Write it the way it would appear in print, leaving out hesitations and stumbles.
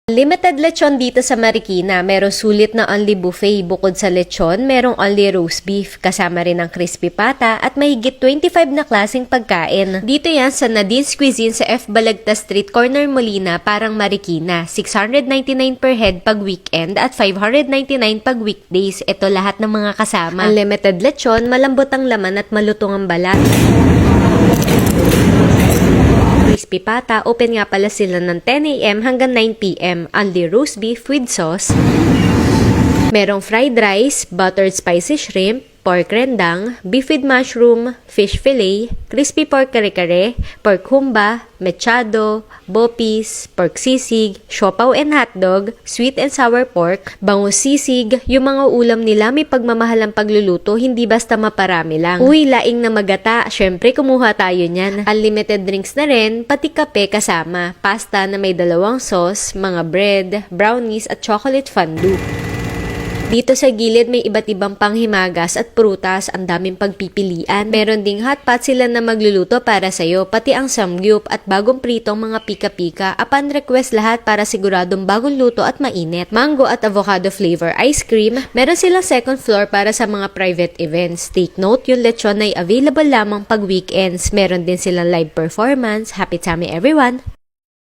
Limited lechon dito sa Marikina. Merong sulit na only buffet. Bukod sa lechon, merong only roast beef. Kasama rin ang crispy pata at mahigit 25 na klaseng pagkain. Dito yan sa Nadine's Cuisine sa F. Balagta Street, Corner Molina, parang Marikina. 699 per head pag weekend at 599 pag weekdays. Ito lahat ng mga kasama. Unlimited lechon, malambot ang laman at malutong ang balat. Crispy pata, open nga pala sila ng 10 a.m. hanggang 9 p.m. Only roast beef with sauce. Merong fried rice, buttered spicy shrimp, pork rendang, beef with mushroom, fish fillet, crispy pork kare-kare, pork humba, mechado, bopis, pork sisig, siopaw and hotdog, sweet and sour pork, bangus sisig. Yung mga ulam nila may pagmamahal ang pagluluto, hindi basta maparami lang. Uy, laing na magata, syempre kumuha tayo niyan. Unlimited drinks na rin, pati kape kasama, pasta na may 2 sauce, mga bread, brownies at chocolate fondue. Dito sa gilid may iba't ibang panghimagas at prutas, ang daming pagpipilian. Meron ding hot pot sila na magluluto para sa'yo, pati ang samgyup at bagong pritong mga pika-pika. Upon request lahat para siguradong bagong luto at mainit. Mango at avocado flavor ice cream. Meron silang second floor para sa mga private events. Take note, yung lechon ay available lamang pag weekends. Meron din silang live performance. Happy tummy everyone!